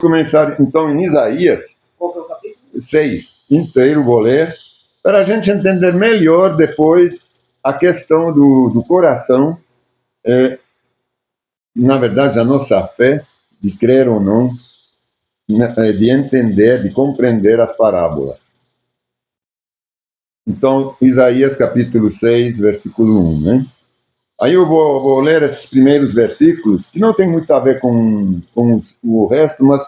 Começar então em Isaías 6 inteiro, vou ler, para a gente entender melhor depois a questão do coração, na verdade, a nossa fé, de crer ou não, de entender, de compreender as parábolas. Então, Isaías capítulo 6, versículo 1, né? Aí eu vou ler esses primeiros versículos, que não tem muito a ver com o resto, mas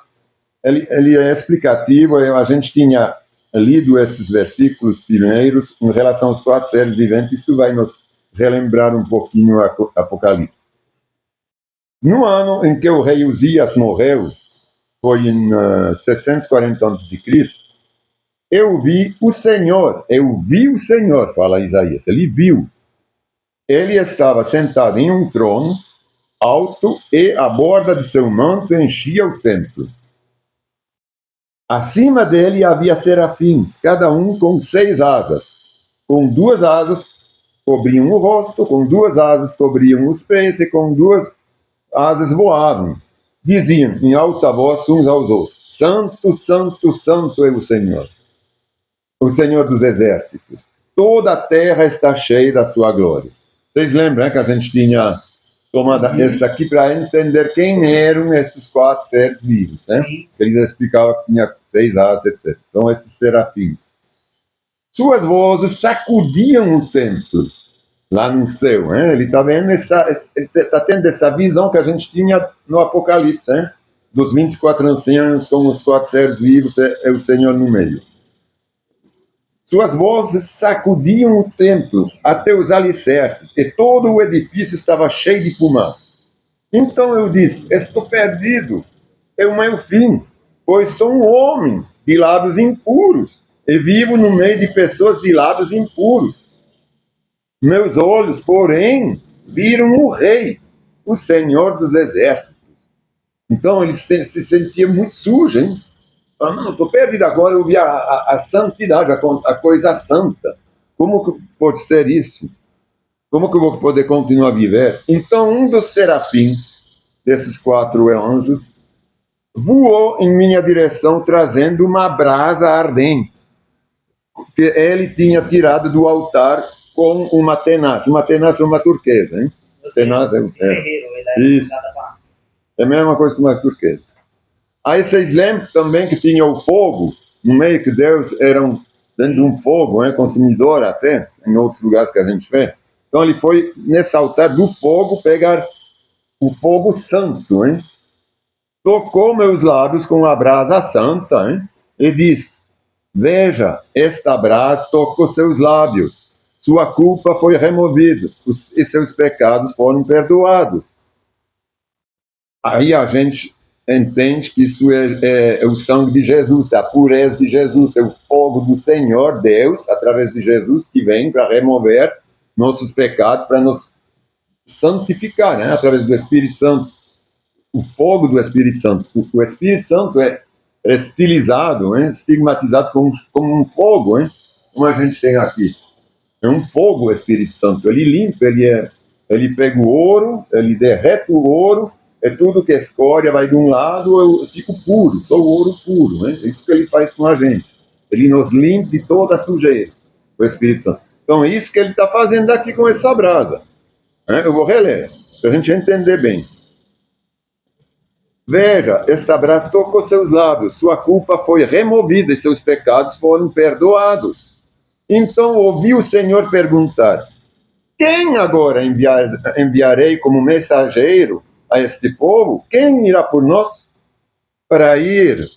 ele é explicativo. A gente tinha lido esses versículos primeiros em relação aos 4 seres viventes. Isso vai nos relembrar um pouquinho o Apocalipse. No ano em que o rei Uzias morreu, foi em 740 a.C., eu vi o Senhor, fala Isaías, ele viu. Ele estava sentado em um trono alto e a borda de seu manto enchia o templo. Acima dele havia serafins, cada um com 6 asas. Com 2 asas cobriam o rosto, com 2 asas cobriam os pés e com 2 asas voavam. Diziam em alta voz uns aos outros: Santo, Santo, Santo é o Senhor dos exércitos. Toda a terra está cheia da sua glória. Vocês lembram que a gente tinha tomado esse aqui para entender quem eram esses 4 seres vivos, né? Eles explicavam que tinha 6 asas, etc. São esses serafins. Suas vozes sacudiam o templo lá no céu, né? Ele está vendo ele está tendo essa visão que a gente tinha no Apocalipse, né? Dos 24 anciãos com os 4 seres vivos, é o Senhor no meio. Suas vozes sacudiam o templo até os alicerces, e todo o edifício estava cheio de fumaça. Então eu disse: estou perdido, é o meu fim, pois sou um homem de lábios impuros, e vivo no meio de pessoas de lábios impuros. Meus olhos, porém, viram o Rei, o Senhor dos Exércitos. Então ele se sentia muito sujo, hein? Não, estou perdido agora, eu vi a santidade, a coisa santa. Como que pode ser isso? Como que eu vou poder continuar a viver? Então um dos serafins, desses 4 anjos, voou em minha direção trazendo uma brasa ardente, que ele tinha tirado do altar com uma tenaz. Uma tenaz é uma turquesa, hein? Tenaz é isso. É a mesma coisa que uma turquesa. Aí vocês lembram também que tinha o fogo, no meio que Deus era sendo um fogo, né, consumidor até, em outros lugares que a gente vê. Então ele foi nesse altar do fogo pegar o fogo santo, hein? Tocou meus lábios com a brasa santa, hein? E disse: veja, esta brasa tocou seus lábios, sua culpa foi removida e seus pecados foram perdoados. Aí a gente entende que isso é o sangue de Jesus, a pureza de Jesus, é o fogo do Senhor Deus, através de Jesus, que vem para remover nossos pecados, para nos santificar, né? Através do Espírito Santo. O fogo do Espírito Santo. O Espírito Santo é estilizado, hein? Estigmatizado como um fogo, hein? Como a gente tem aqui. É um fogo o Espírito Santo. Ele limpa, ele pega o ouro, ele derrete o ouro, é tudo que escória vai de um lado, eu fico puro, sou ouro puro, né? É isso que ele faz com a gente. Ele nos limpa de toda a sujeira, o Espírito Santo. Então é isso que ele está fazendo aqui com essa brasa. Né? Eu vou reler, para a gente entender bem. Veja, esta brasa tocou seus lábios, sua culpa foi removida e seus pecados foram perdoados. Então ouvi o Senhor perguntar: quem agora enviarei como mensageiro a este povo? Quem irá por nós? Para ir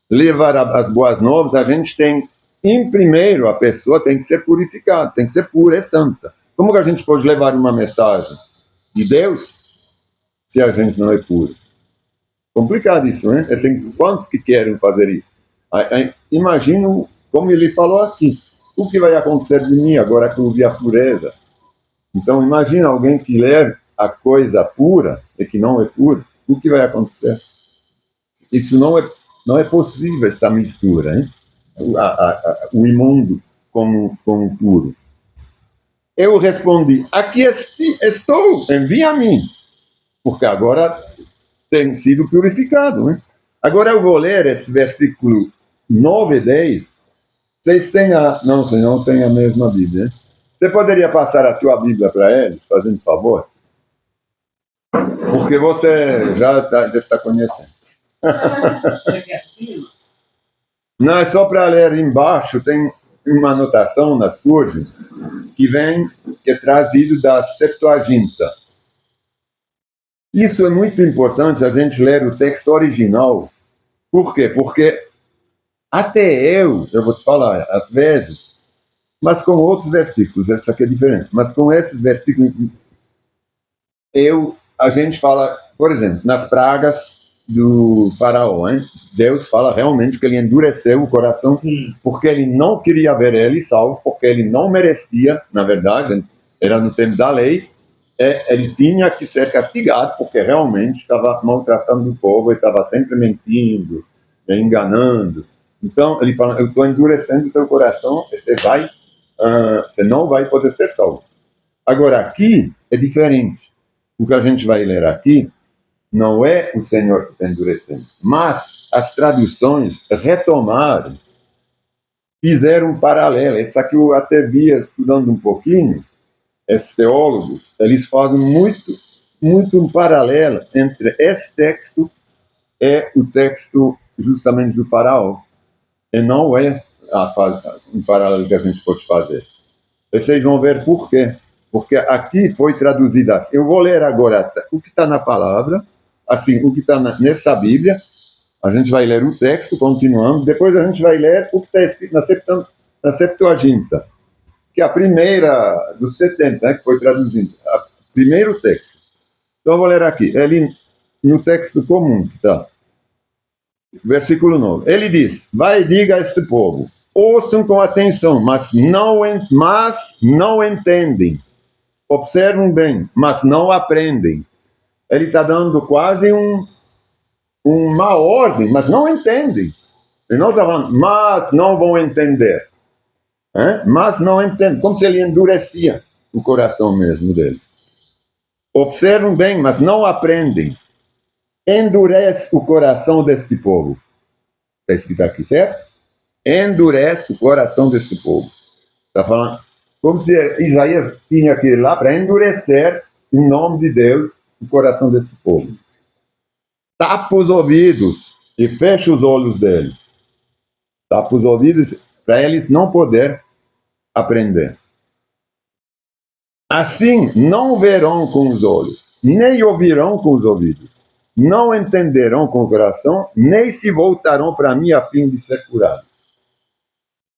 levar as boas novas, a gente tem, em primeiro, a pessoa tem que ser purificada, tem que ser pura e santa. Como que a gente pode levar uma mensagem de Deus se a gente não é puro? Complicado isso, né? Tem quantos que querem fazer isso? Imagino, como ele falou aqui, o que vai acontecer de mim agora que eu vi a pureza? Então, imagina alguém que leve a coisa pura e que não é pura, o que vai acontecer? Isso não é possível, essa mistura, hein? O imundo com o puro. Eu respondi: aqui estou, envia a mim, porque agora tem sido purificado, né? Agora eu vou ler esse versículo 9 e 10. Vocês têm Não, vocês não têm a mesma Bíblia, né? Você poderia passar a tua Bíblia para eles, fazendo favor? Porque você já deve estar conhecendo. Não, é só para ler embaixo, tem uma anotação nas turmas que é trazido da Septuaginta. Isso é muito importante, a gente ler o texto original. Por quê? Porque até eu vou te falar, às vezes, mas com outros versículos, isso aqui é diferente, mas com esses versículos, a gente fala, por exemplo, nas pragas do faraó, hein? Deus fala realmente que ele endureceu o coração. Sim. Porque ele não queria ver ele salvo, porque ele não merecia, na verdade, era no tempo da lei, ele tinha que ser castigado, porque realmente estava maltratando o povo, ele estava sempre mentindo, enganando. Então, ele fala, eu estou endurecendo o teu coração, você não vai poder ser salvo. Agora, aqui é diferente. O que a gente vai ler aqui não é o Senhor que está endurecendo, mas as traduções retomaram, fizeram um paralelo. Isso aqui eu até via estudando um pouquinho, esses teólogos, eles fazem muito um paralelo entre esse texto e o texto justamente do faraó. E não é um paralelo que a gente pode fazer. Vocês vão ver por quê. Porque aqui foi traduzido assim. Eu vou ler agora o que está na palavra, assim, o que está nessa Bíblia. A gente vai ler o texto, continuando. Depois a gente vai ler o que está escrito na Septuaginta, que é a primeira dos 70, né, que foi traduzido. O primeiro texto. Então eu vou ler aqui. Ele, no texto comum, que está. Versículo 9. Ele diz: vai e diga a este povo, ouçam com atenção, mas não entendem. Observam bem, mas não aprendem. Ele está dando quase uma ordem, mas não entendem. Ele não está falando, mas não vão entender. Mas não entendem, como se ele endurecia o coração mesmo deles. Observam bem, mas não aprendem. Endurece o coração deste povo. Está escrito aqui, certo? Endurece o coração deste povo. Está falando, como se Isaías tinha que ir lá para endurecer, em nome de Deus, o coração desse povo. Tapa os ouvidos e fecha os olhos deles. Tapa os ouvidos para eles não poder aprender. Assim, não verão com os olhos, nem ouvirão com os ouvidos, não entenderão com o coração, nem se voltarão para mim a fim de ser curados.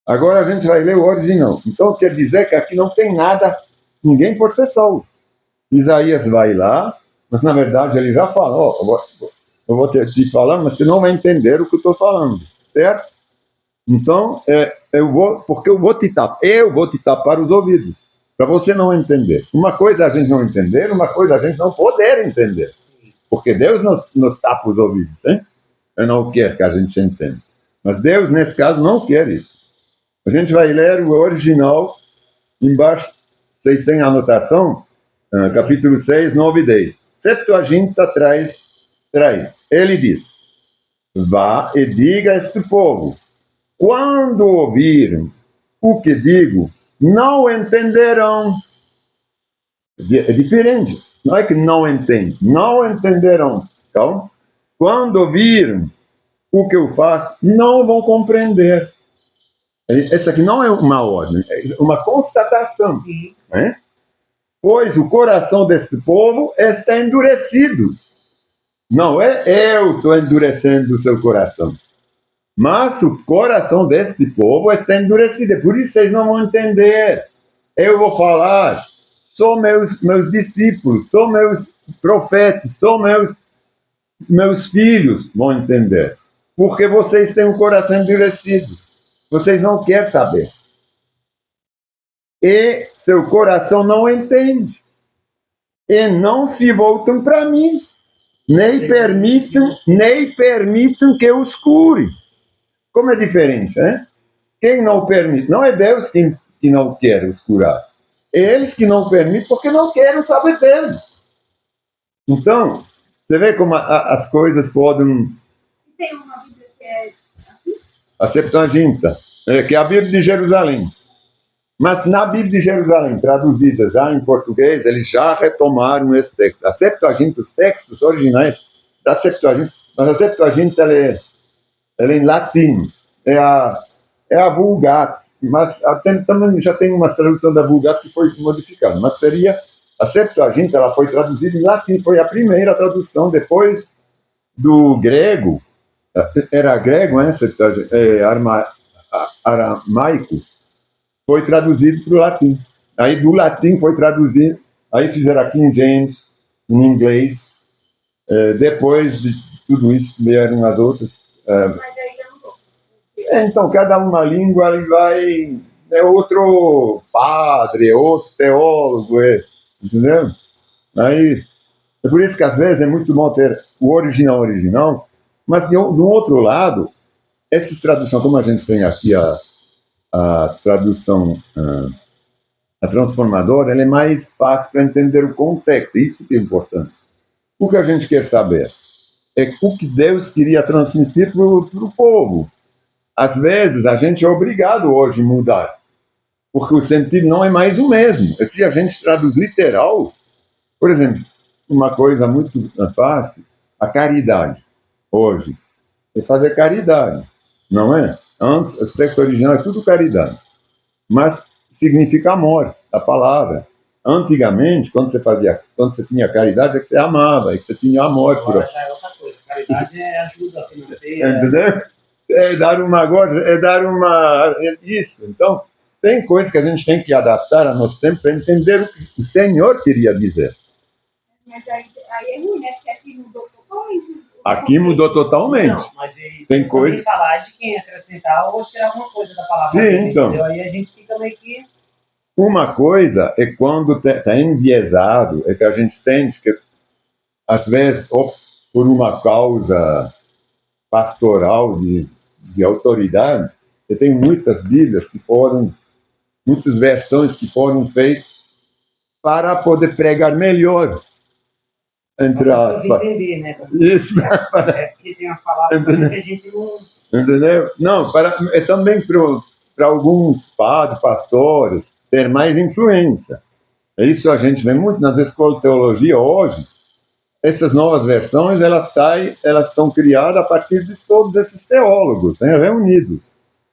Agora a gente vai ler o original. Então quer dizer que aqui não tem nada, ninguém pode ser salvo. Isaías vai lá, mas na verdade ele já falou, eu vou te falar, mas você não vai entender o que eu estou falando, certo? Então, porque eu vou te tapar os ouvidos, para você não entender. Uma coisa é a gente não entender, uma coisa é a gente não poder entender. Porque Deus nos tapa os ouvidos, hein? Ele não quer que a gente entenda. Mas Deus, nesse caso, não quer isso. A gente vai ler o original, embaixo, vocês têm a anotação, capítulo 6, 9 e 10. Septuaginta traz. Ele diz, vá e diga a este povo, quando ouvirem o que digo, não entenderão. É diferente. Não é que não entendem, não entenderão. Então, quando ouvirem o que eu faço, não vão compreender. Essa aqui não é uma ordem, é uma constatação. Né? Pois o coração deste povo está endurecido. Não é eu estou endurecendo o seu coração. Mas o coração deste povo está endurecido. Por isso vocês não vão entender. Eu vou falar. São meus discípulos, são meus profetas, são meus filhos vão entender. Porque vocês têm um coração endurecido. Vocês não querem saber. E seu coração não entende. E não se voltam para mim. Nem permitam que eu os cure. Como é diferente, né? Quem não permite, não é Deus que não quer os curar. É eles que não permitem porque não querem saber dele. Então, você vê como as coisas podem Tem uma Bíblia que é assim? A Septuaginta, que é a Bíblia de Jerusalém. Mas na Bíblia de Jerusalém, traduzida já em português, eles já retomaram esse texto. A Septuaginta, os textos originais da Septuaginta, mas a Septuaginta ela é em latim, é a Vulgata, mas também já tem uma tradução da Vulgata que foi modificada, mas seria a Septuaginta, ela foi traduzida em latim, foi a primeira tradução depois do grego, era grego, né? Aramaico, foi traduzido para o latim. Aí do latim foi traduzido, aí fizeram a King James em inglês. Depois de tudo isso vieram as outras. Mas aí eu não tô. Então, cada uma língua ele vai. É outro padre, é outro teólogo, entendeu? Aí, é por isso que às vezes é muito bom ter o original, mas de um outro lado, essas traduções, como a gente tem aqui a tradução, a transformadora, ela é mais fácil para entender o contexto, isso que é importante. O que a gente quer saber é o que Deus queria transmitir para o povo. Às vezes, a gente é obrigado hoje a mudar, porque o sentido não é mais o mesmo. E se a gente traduz literal, por exemplo, uma coisa muito fácil, a caridade, hoje, é fazer caridade, não é? Antes, o texto original é tudo caridade, mas significa amor, a palavra. Antigamente, quando você tinha caridade, é que você amava, é que você tinha amor. Agora já é outra coisa. Caridade é ajuda financeira. Entendeu? Isso. Então, tem coisas que a gente tem que adaptar ao nosso tempo para entender o que o Senhor queria dizer. Mas aí é ruim, né? Porque aqui mudou totalmente. Aqui mudou totalmente. Não, mas tem coisa. Falar de quem acrescentar ou tirar alguma coisa da palavra. Sim, dele, então. Entendeu? Aí a gente fica meio que. Uma coisa é quando está enviesado, é que a gente sente que, às vezes, ou por uma causa pastoral de autoridade, eu tenho muitas Bíblias muitas versões que foram feitas para poder pregar melhor, entre aspas. Entender, né? Isso. Porque tem umas palavras que a gente não... Entendeu? Não, é também para alguns padres, pastores, ter mais influência. Isso a gente vê muito nas escolas de teologia hoje. Essas novas versões, elas são criadas a partir de todos esses teólogos, reunidos.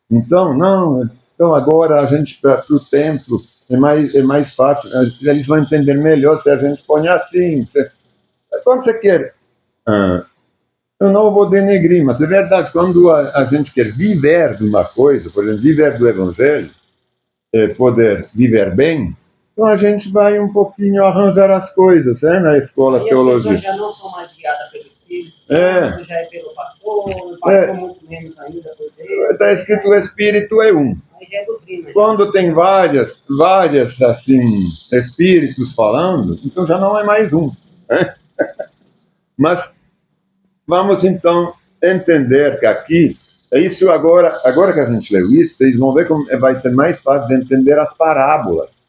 Então agora a gente, para o templo, é mais fácil, eles vão entender melhor se a gente põe assim. Quando você quer, eu não vou denegrir, mas é verdade, quando a gente quer viver de uma coisa, por exemplo, viver do Evangelho, poder viver bem, então a gente vai um pouquinho arranjar as coisas, na escola de teologia. As pessoas já não são mais guiadas pelo Espírito Santo, já é pelo pastor, muito menos ainda por Deus. Está escrito o Espírito é um. Mas já é doutrina. Quando tem várias assim, espíritos falando, então já não é mais um. Mas vamos então entender que aqui, isso agora que a gente leu isso, vocês vão ver como vai ser mais fácil de entender as parábolas.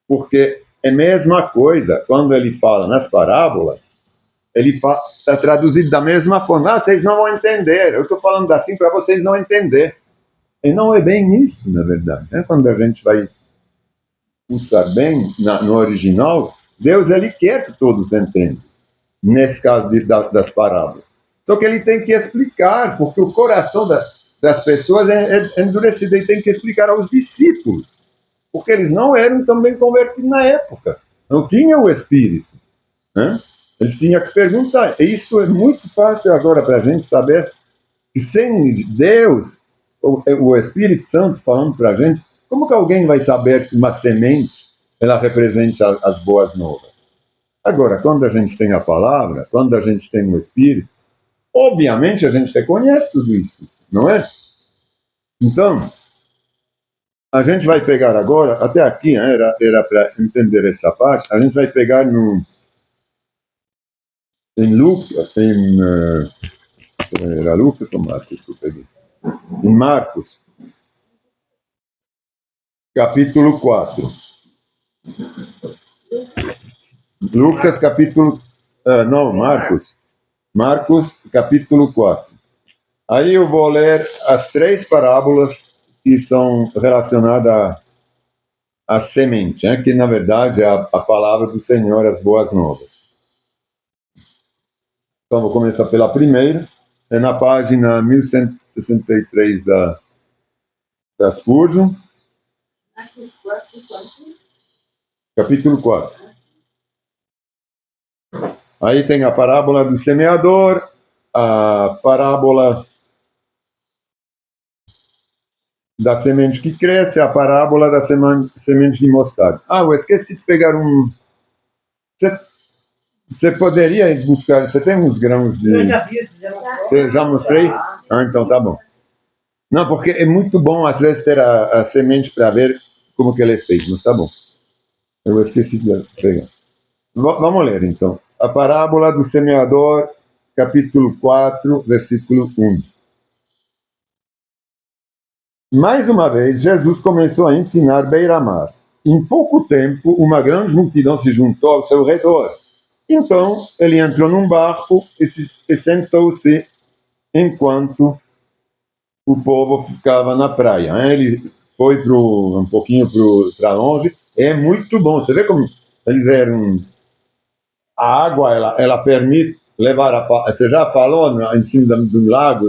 Porque é a mesma coisa, quando ele fala nas parábolas, ele está traduzido da mesma forma. Vocês não vão entender, eu estou falando assim para vocês não entenderem. E não é bem isso, na verdade. Quando a gente vai usar bem no original, Deus ele quer que todos entendam, nesse caso das parábolas. Só que ele tem que explicar, porque o coração das pessoas é endurecido, ele tem que explicar aos discípulos, porque eles não eram também convertidos na época, não tinham o Espírito. Eles tinham que perguntar. E isso é muito fácil agora para a gente saber que sem Deus, o Espírito Santo falando para a gente, como que alguém vai saber que uma semente ela representa as boas novas? Agora, quando a gente tem a palavra, quando a gente tem o Espírito, obviamente a gente reconhece tudo isso, não é? Então, a gente vai pegar agora, até aqui, era para entender essa parte, a gente vai pegar em Lucas, era Lucas ou Marcos que eu peguei? Em Marcos, capítulo 4. Lucas, capítulo... não, Marcos. Marcos, capítulo 4. Aí eu vou ler as 3 parábolas que são relacionadas à semente, que na verdade é a palavra do Senhor, as boas novas. Então vou começar pela primeira, é na página 1163 da Spurgeon, capítulo 4. Aí tem a parábola do semeador, a parábola da semente que cresce, a parábola da semente de mostarda. Eu esqueci de pegar um... Você poderia buscar... Você tem uns grãos de... Eu já vi, Você já mostrei? Então tá bom. Não, porque é muito bom, às vezes, ter a semente para ver como que ele é feito, mas tá bom. Eu esqueci de pegar. Vamos ler, então. A parábola do semeador, capítulo 4, versículo 1. Mais uma vez, Jesus começou a ensinar beira-mar. Em pouco tempo, uma grande multidão se juntou ao seu redor. Então, ele entrou num barco e sentou-se enquanto o povo ficava na praia. Ele foi um pouquinho para longe. É muito bom. Você vê como eles eram... A água, ela permite levar você já falou em cima do lago,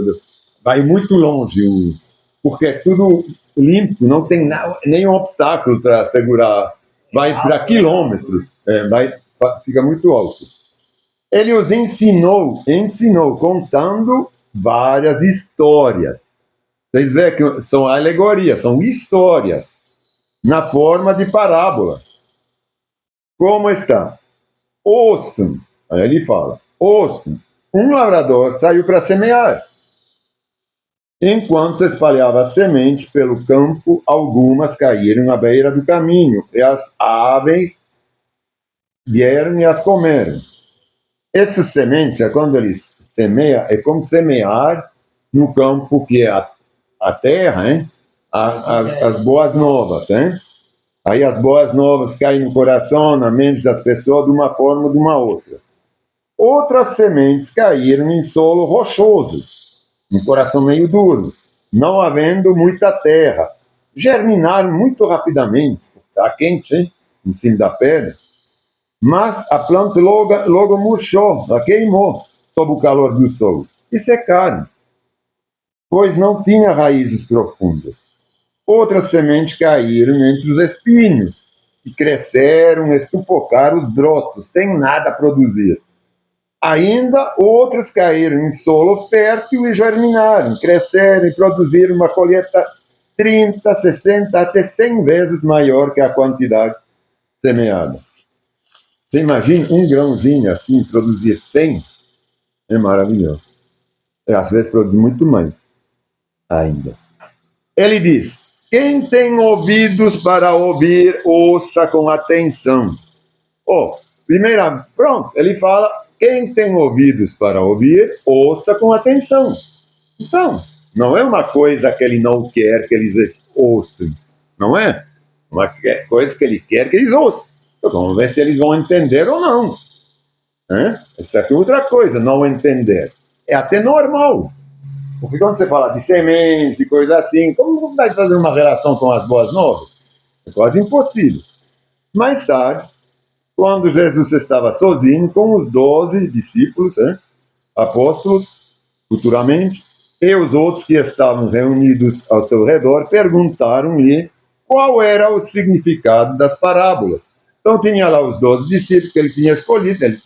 vai muito longe, porque é tudo limpo, não tem nenhum obstáculo para segurar, vai para quilômetros, fica muito alto. Ele os ensinou contando várias histórias. Vocês veem que são alegorias, são histórias, na forma de parábola. Como está? Ouçam, aí ele fala, ouçam, um lavrador saiu para semear. Enquanto espalhava a semente pelo campo, algumas caíram à beira do caminho, e as aves vieram e as comeram. Essa semente, quando ele semeia, é como semear no campo que é a terra, hein? As boas novas, hein? Aí as boas novas caem no coração, na mente das pessoas, de uma forma ou de uma outra. Outras sementes caíram em solo rochoso, um coração meio duro, não havendo muita terra. Germinaram muito rapidamente, está quente, hein? Em cima da pedra. Mas a planta logo murchou, ela queimou sob o calor do sol e secaram, pois não tinha raízes profundas. Outras sementes caíram entre os espinhos e cresceram e sufocaram os brotos, sem nada produzir. Ainda outras caíram em solo fértil e germinaram, cresceram e produziram uma colheita 30, 60, até 100 vezes maior que a quantidade semeada. Você imagina um grãozinho assim produzir 100? É maravilhoso. Às vezes produz muito mais ainda. Ele diz, quem tem ouvidos para ouvir, ouça com atenção. Pronto, ele fala, quem tem ouvidos para ouvir, ouça com atenção. Então, não é uma coisa que ele não quer que eles ouçam, não é? Uma coisa que ele quer que eles ouçam. Então, vamos ver se eles vão entender ou não. Essa é outra coisa, não entender. É até normal. Porque quando você fala de sementes e coisa assim, como vai fazer uma relação com as boas novas? É quase impossível. Mais tarde, quando Jesus estava sozinho com os 12 discípulos, apóstolos, futuramente, e os outros que estavam reunidos ao seu redor, perguntaram-lhe qual era o significado das parábolas. Então tinha lá os 12 discípulos que ele tinha escolhido, ele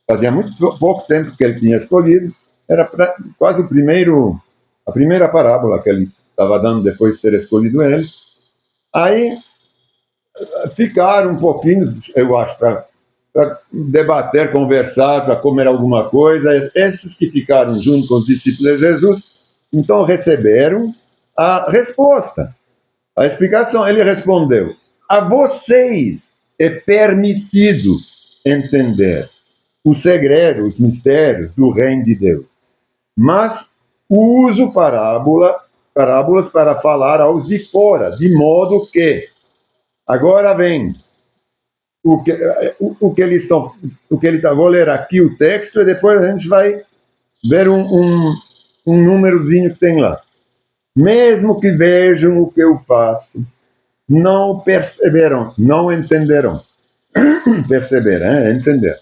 fazia muito pouco tempo que ele tinha escolhido, era quase a primeira parábola que ele estava dando depois de ter escolhido eles. Aí ficaram um pouquinho, eu acho, para debater, conversar, para comer alguma coisa. Esses que ficaram junto com os discípulos de Jesus, então receberam a resposta, a explicação. Ele respondeu, a vocês é permitido entender os segredos, os mistérios do reino de Deus, mas uso parábolas para falar aos de fora, de modo que, agora vem o que eles estão, vou ler aqui o texto e depois a gente vai ver um númerozinho que tem lá. Mesmo que vejam o que eu faço, não perceberão, não entenderão. Perceber, entender.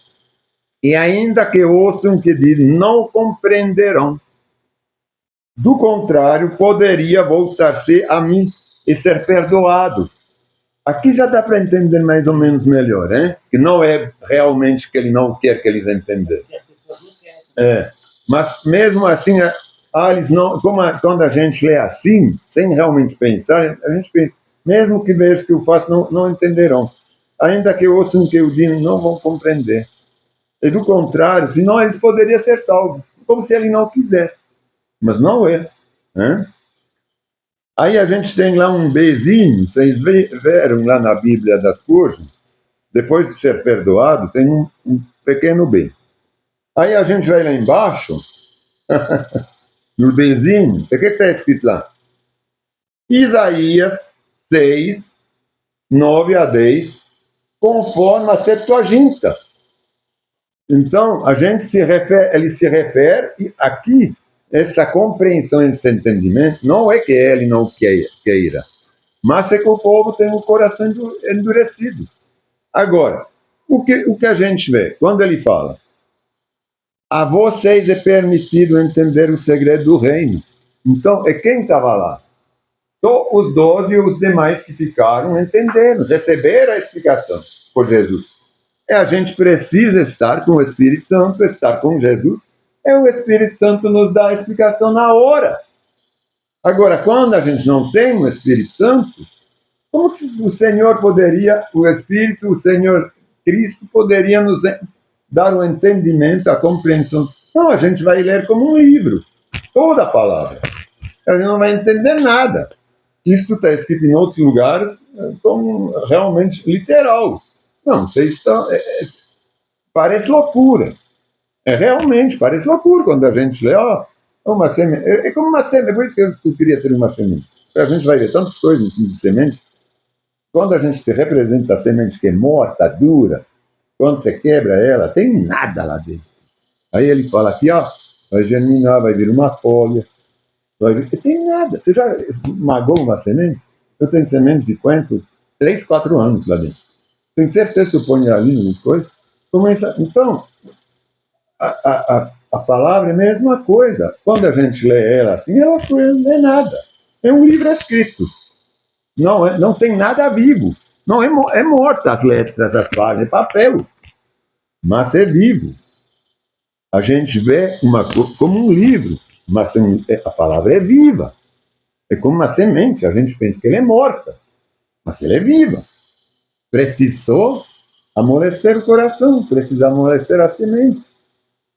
E ainda que ouçam o que diz, não compreenderão. Do contrário, poderia voltar-se a mim e ser perdoados. Aqui já dá para entender mais ou menos melhor, hein? Que não é realmente que ele não quer que eles entendessem. As pessoas não querem. Mas mesmo assim, eles não, quando a gente lê assim, sem realmente pensar, a gente pensa, mesmo que vejam que eu faço, não entenderão. Ainda que ouçam o que eu digo, não vão compreender. E do contrário, senão eles poderiam ser salvos, como se ele não quisesse. Mas não é. Né? Aí a gente tem lá um Bzinho, vocês viram lá na Bíblia das Coisas, depois de ser perdoado, tem um pequeno B. Aí a gente vai lá embaixo, no Bzinho, o que está escrito lá? Isaías 6, 9 a 10, conforme a Septuaginta. Então, a gente ele se refere, e aqui, essa compreensão, esse entendimento, não é que ele não queira, mas é que o povo tem o coração endurecido. Agora, o que a gente vê? Quando ele fala, a vocês é permitido entender o segredo do reino. Então, é quem estava lá? Só os 12 e os demais que ficaram entendendo, receberam a explicação por Jesus. A gente precisa estar com o Espírito Santo, estar com Jesus. O Espírito Santo nos dá a explicação na hora. Agora, quando a gente não tem o Espírito Santo, como que o Senhor poderia, o Espírito, o Senhor Cristo poderia nos dar o entendimento, a compreensão? Não, a gente vai ler como um livro, toda a palavra. A gente não vai entender nada. Isso está escrito em outros lugares como realmente literal. Não, vocês estão... parece loucura. Realmente, parece loucura quando a gente lê, uma semente. É como uma semente, por isso que eu queria ter uma semente. A gente vai ver tantas coisas em cima de semente. Quando a gente se representa a semente que é morta, dura, quando você quebra ela, tem nada lá dentro. Aí ele fala aqui, vai germinar, vai vir uma folha, vai vir... tem nada. Você já esmagou uma semente? Eu tenho semente de quanto? 3, 4 anos lá dentro. Tenho certeza que eu ponho ali uma coisa. Começa... Então, a palavra é a mesma coisa. Quando a gente lê ela assim, ela não é nada. É um livro escrito. Não tem nada vivo. Não é morta as letras, as páginas, é papel. Mas é vivo. A gente vê como um livro, mas a palavra é viva. É como uma semente. A gente pensa que ela é morta, mas ela é viva. Precisou amolecer o coração, precisa amolecer a semente.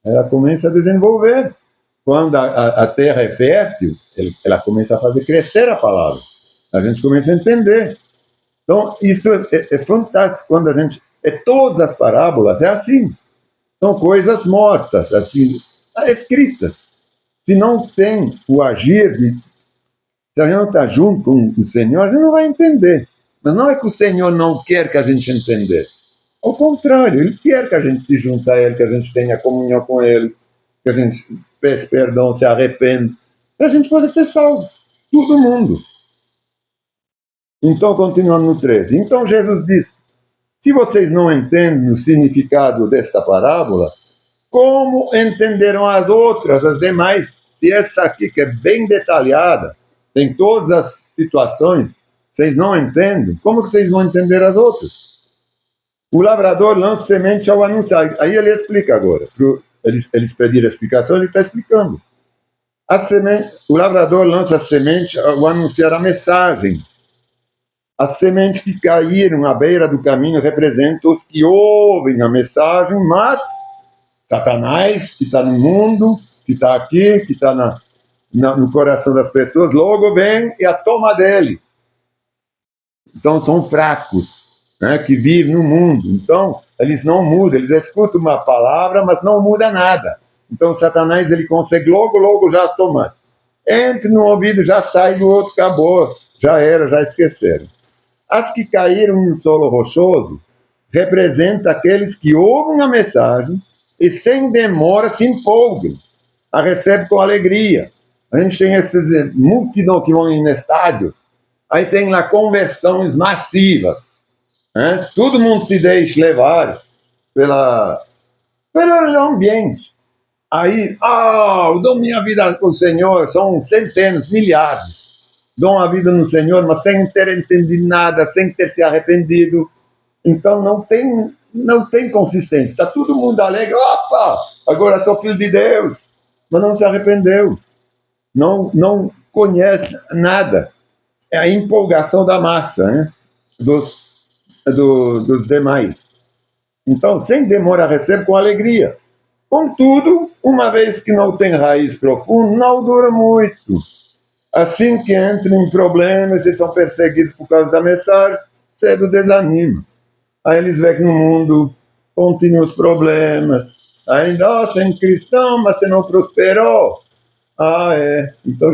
Ela começa a desenvolver. Quando a terra é fértil, ela começa a fazer crescer a palavra. A gente começa a entender. Então, isso é fantástico. Quando a gente... todas as parábolas é assim. São coisas mortas, assim, escritas. Se não tem o agir, se a gente não está junto com o Senhor, a gente não vai entender. Mas não é que o Senhor não quer que a gente entendesse. Ao contrário, Ele quer que a gente se junte a Ele, que a gente tenha comunhão com Ele, que a gente peça perdão, se arrependa, para a gente poder ser salvo. Todo mundo. Então, continuando no 13. Então, Jesus disse, se vocês não entendem o significado desta parábola, como entenderão as outras, as demais? Se essa aqui, que é bem detalhada, tem todas as situações, vocês não entendem, como que vocês vão entender as outras? O lavrador lança semente ao anunciar. Aí ele explica agora. Eles pediram explicação, ele está explicando. O lavrador lança a semente ao anunciar a mensagem. As sementes que caíram à beira do caminho representam os que ouvem a mensagem, mas Satanás, que está no mundo, que está aqui, que está no coração das pessoas, logo vem e a toma deles. Então são fracos, né, que vivem no mundo. Então eles não mudam, eles escutam uma palavra, mas não muda nada. Então Satanás ele consegue logo já as tomar. Entra no ouvido, já sai do outro, acabou, já era, já esqueceram. As que caíram no solo rochoso representam aqueles que ouvem a mensagem e sem demora se empolgam, a recebem com alegria, A gente tem esses multidão que vão em estádios, aí tem lá conversões massivas, né? Todo mundo se deixa levar pelo ambiente. Aí, eu dou minha vida com o Senhor, são centenas, milhares. Dão a vida no Senhor, mas sem ter entendido nada, sem ter se arrependido. Então não tem consistência. Está todo mundo alegre, opa, agora sou filho de Deus, mas não se arrependeu. Não conhece nada. É a empolgação da massa, né? dos demais. Então, sem demora, recebe com alegria. Contudo, uma vez que não tem raiz profunda, não dura muito. Assim que entram em problemas e são perseguidos por causa da mensagem, cedo desanima. Aí eles veem que no mundo continuam os problemas. Ainda, você é um cristão, mas você não prosperou. Então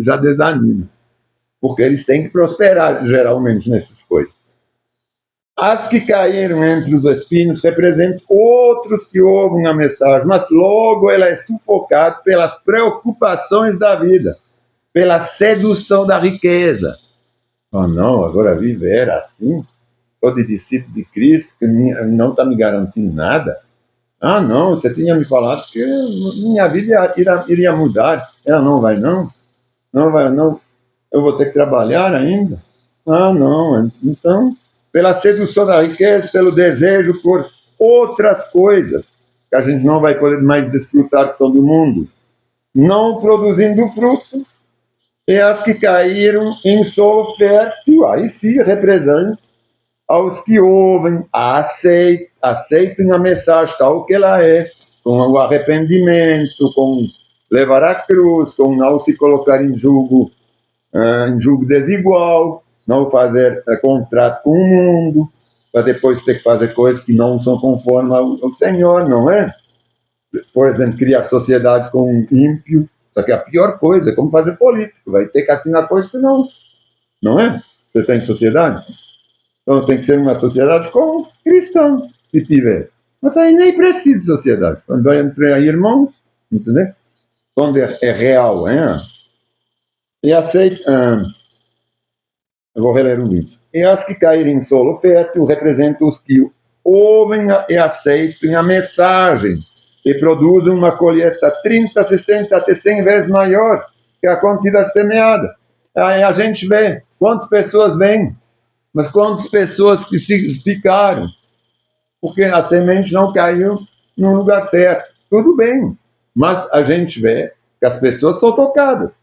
já desanima. Porque eles têm que prosperar, geralmente, nessas coisas. As que caíram entre os espinhos representam outros que ouvem a mensagem, mas logo ela é sufocada pelas preocupações da vida, pela sedução da riqueza. Não, agora viver assim, sou de discípulo de Cristo, que não está me garantindo nada. Não, você tinha me falado que minha vida iria mudar. Ela não vai não, eu vou ter que trabalhar ainda. Não, então, pela sedução da riqueza, pelo desejo por outras coisas, que a gente não vai poder mais desfrutar, que são do mundo, não produzindo fruto, e as que caíram em solo fértil, aí sim representa aos que ouvem, aceitam a mensagem tal que ela é, com o arrependimento, com levar a cruz, com não se colocar em julgo desigual, não fazer contrato com o mundo, para depois ter que fazer coisas que não são conformes ao Senhor, não é? Por exemplo, criar sociedade com um ímpio, só que a pior coisa é como fazer político, vai ter que assinar coisas que não é? Você tem sociedade? Então tem que ser uma sociedade com cristão, se tiver. Mas aí nem precisa de sociedade. Quando vai entrar irmãos, entendeu? Quando é real, hein? E aceita. Eu vou reler o livro. E as que caírem em solo fértil representam os que ouvem e aceitam a mensagem e produzem uma colheita 30, 60, até 100 vezes maior que a quantidade semeada. Aí a gente vê quantas pessoas vêm, mas quantas pessoas que se ficaram, porque a semente não caiu no lugar certo. Tudo bem, mas a gente vê que as pessoas são tocadas.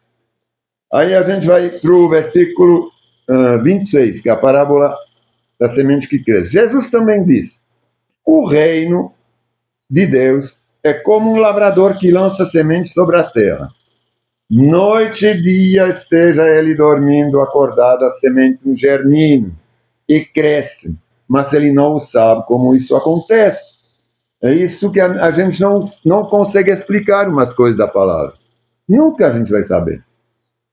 Aí a gente vai para o versículo 26, que é a parábola da semente que cresce. Jesus também diz: o reino de Deus é como um lavrador que lança semente sobre a terra. Noite e dia esteja ele dormindo, acordado, a semente não germina e cresce, mas ele não sabe como isso acontece. É isso que a gente não consegue explicar umas coisas da palavra. Nunca a gente vai saber.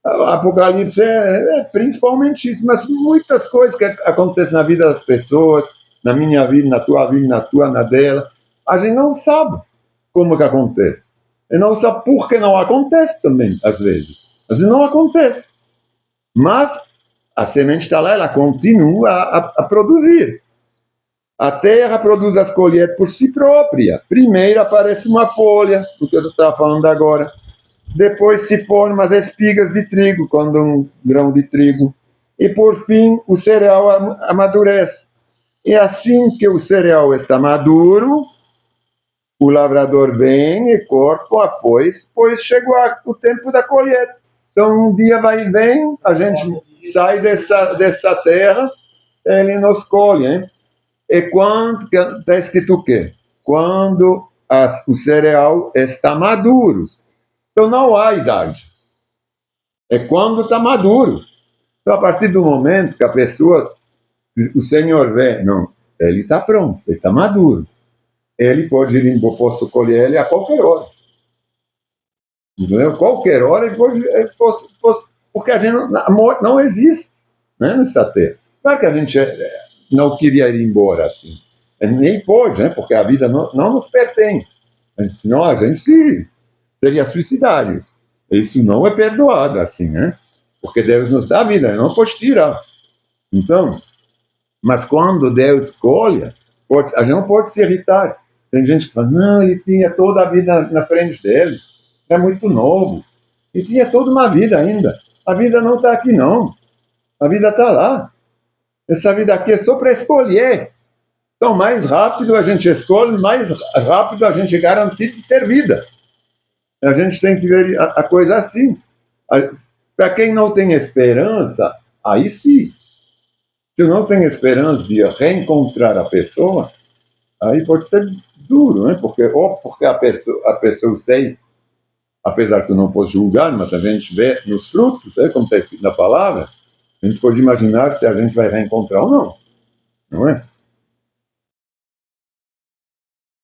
Apocalipse é principalmente isso, mas muitas coisas que acontecem na vida das pessoas, na minha vida, na tua, na dela, a gente não sabe como que acontece. E não sabe por que não acontece também, às vezes. Às vezes não acontece. Mas a semente está lá, ela continua a produzir. A terra produz as colheitas por si própria. Primeiro aparece uma folha, o que eu estava falando agora. Depois se formam as espigas de trigo, quando um grão de trigo. E por fim o cereal amadurece. E assim que o cereal está maduro, o lavrador vem e corta a foice, pois chegou o tempo da colheita. Então um dia vai e vem, a gente sai dessa terra, ele nos colhe, hein? E quando está escrito o quê? Quando o cereal está maduro. Então não há idade. É quando está maduro. Então, a partir do momento que a pessoa, o Senhor vê, não, ele está pronto, ele está maduro. Ele pode ir embora, posso colher ele a qualquer hora. Entendeu? Qualquer hora ele pode, porque a gente a morte não existe, né, nessa terra. Claro que a gente não queria ir embora assim. Nem pode, né, porque a vida não nos pertence. Senão a gente seria suicidário. Isso não é perdoado assim, né? Porque Deus nos dá a vida, não pode tirar. Então, mas quando Deus escolhe, a gente não pode se irritar. Tem gente que fala, não, ele tinha toda a vida na frente dele, é muito novo. E tinha toda uma vida ainda. A vida não está aqui, não. A vida está lá. Essa vida aqui é só para escolher. Então, mais rápido a gente escolhe, mais rápido a gente garante ter vida. A gente tem que ver a coisa assim. Para quem não tem esperança, aí sim. Se não tem esperança de reencontrar a pessoa, aí pode ser duro, né? Porque a pessoa sei, apesar que eu não posso julgar, mas a gente vê nos frutos, como está escrito na palavra, a gente pode imaginar se a gente vai reencontrar ou não, não é?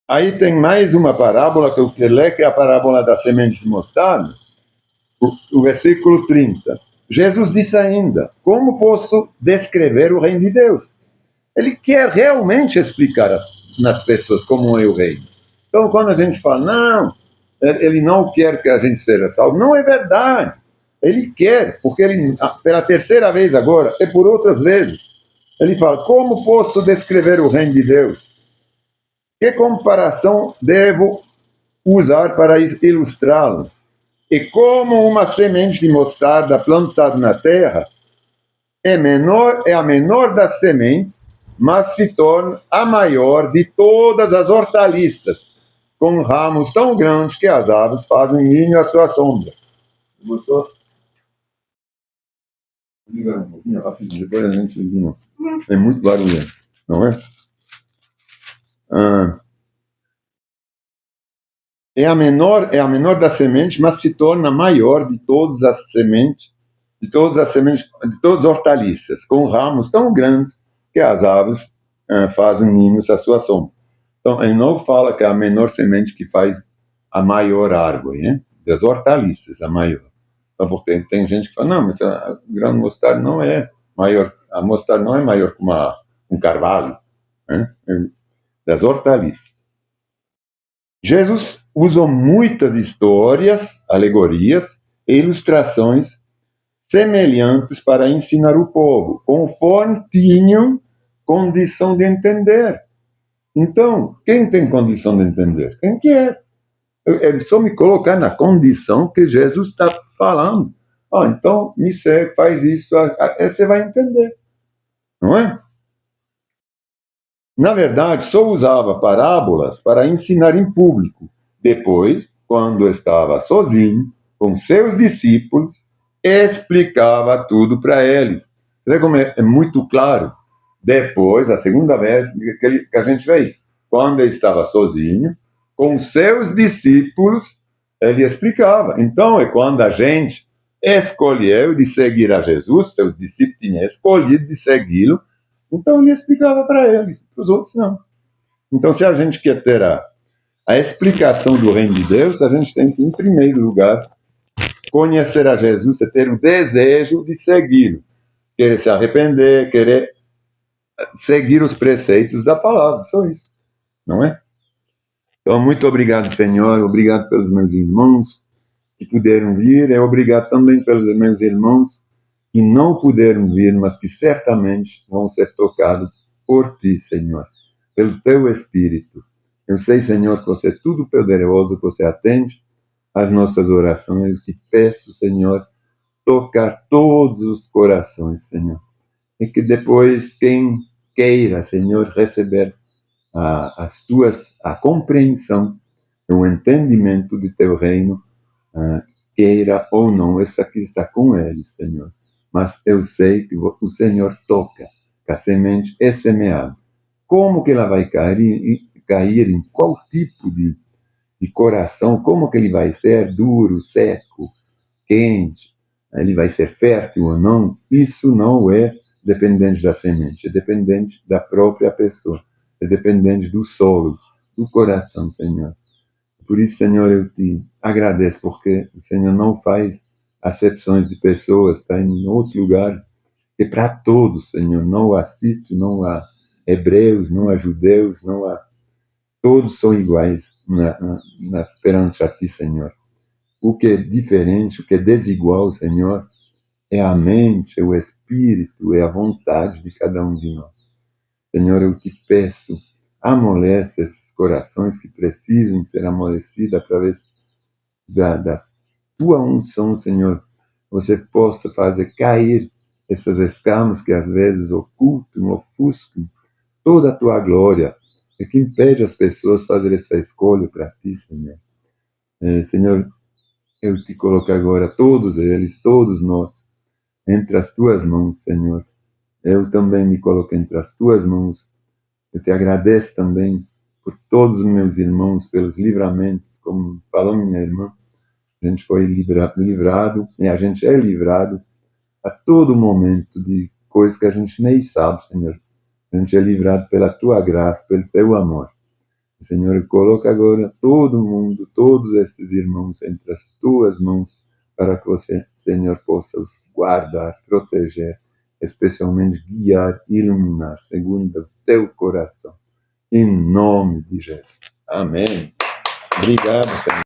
Aí tem mais uma parábola que eu quero ler, que é a parábola da semente de mostarda, o versículo 30. Jesus disse ainda, como posso descrever o reino de Deus? Ele quer realmente explicar nas pessoas como é o reino. Então, quando a gente fala, não, ele não quer que a gente seja salvo, não é verdade. Ele quer, porque ele, pela terceira vez agora, e por outras vezes, ele fala, como posso descrever o reino de Deus? Que comparação devo usar para ilustrá-lo? E como uma semente de mostarda plantada na terra é a menor das sementes, mas se torna a maior de todas as hortaliças, com ramos tão grandes que as aves fazem ninho à sua sombra. Gostou? Liga um pouquinho rapidinho, depois a gente liga de novo. É muito barulho, não é? É a menor das sementes, mas se torna a maior de todas as sementes, de todas as hortaliças, com ramos tão grandes que as aves fazem ninhos à sua sombra. Então, ele não fala que é a menor semente que faz a maior árvore, né? Das hortaliças, a maior. Então, porque tem gente que fala, não, mas a grão de mostarda não é maior, a mostarda não é maior que um carvalho, né? Das hortaliças. Jesus usou muitas histórias, alegorias e ilustrações semelhantes para ensinar o povo, conforme tinham condição de entender. Então, quem tem condição de entender? Quem quer? É só me colocar na condição que Jesus está falando. Então, me segue, faz isso, você vai entender. Não é? Na verdade, só usava parábolas para ensinar em público. Depois, quando estava sozinho, com seus discípulos, explicava tudo para eles. Você vê como é muito claro? Depois, a segunda vez que a gente vê isso. Quando ele estava sozinho, com seus discípulos, ele explicava. Então, é quando a gente escolheu de seguir a Jesus, seus discípulos tinham escolhido de segui-lo, então ele explicava para eles, para os outros não. Então, se a gente quer ter a explicação do reino de Deus, a gente tem que, em primeiro lugar, conhecer a Jesus e ter o desejo de segui-lo, querer se arrepender, querer seguir os preceitos da palavra, só isso, não é? Então, muito obrigado, Senhor, obrigado pelos meus irmãos que puderam vir, e obrigado também pelos meus irmãos que não puderam vir, mas que certamente vão ser tocados por Ti, Senhor, pelo Teu Espírito. Eu sei, Senhor, que Você é tudo poderoso, que Você atende às nossas orações. Eu te peço, Senhor, tocar todos os corações, Senhor. E que depois quem queira, Senhor, receber a compreensão, o entendimento do Teu reino, queira ou não, esse aqui está com ele, Senhor. Mas eu sei que o Senhor toca, que a semente é semeada. Como que ela vai cair em qual tipo de coração? Como que ele vai ser? Duro, seco, quente? Ele vai ser fértil ou não? Isso não é dependente da semente, é dependente da própria pessoa, é dependente do solo, do coração, Senhor. Por isso, Senhor, eu te agradeço, porque o Senhor não faz acepções de pessoas, está em outros lugares, e para todos, Senhor, não há sítio, não há hebreus, não há judeus, não há... Todos são iguais perante a Ti, Senhor. O que é diferente, o que é desigual, Senhor, é a mente, é o espírito, é a vontade de cada um de nós. Senhor, eu te peço, amolece esses corações que precisam ser amolecidos através da tua unção, Senhor. Você possa fazer cair essas escamas que às vezes ocultam, ofuscam toda a tua glória e que impede as pessoas de fazer essa escolha para ti, Senhor. Senhor, eu te coloco agora todos eles, todos nós, entre as tuas mãos, Senhor. Eu também me coloco entre as tuas mãos. Eu te agradeço também por todos os meus irmãos, pelos livramentos, como falou minha irmã. A gente foi livrado, e a gente é livrado a todo momento de coisas que a gente nem sabe, Senhor. A gente é livrado pela tua graça, pelo teu amor. Senhor, coloca agora todo mundo, todos esses irmãos entre as tuas mãos, para que você, Senhor, possa os guardar, proteger, especialmente guiar, iluminar, segundo o teu coração. Em nome de Jesus. Amém. Obrigado, Senhor.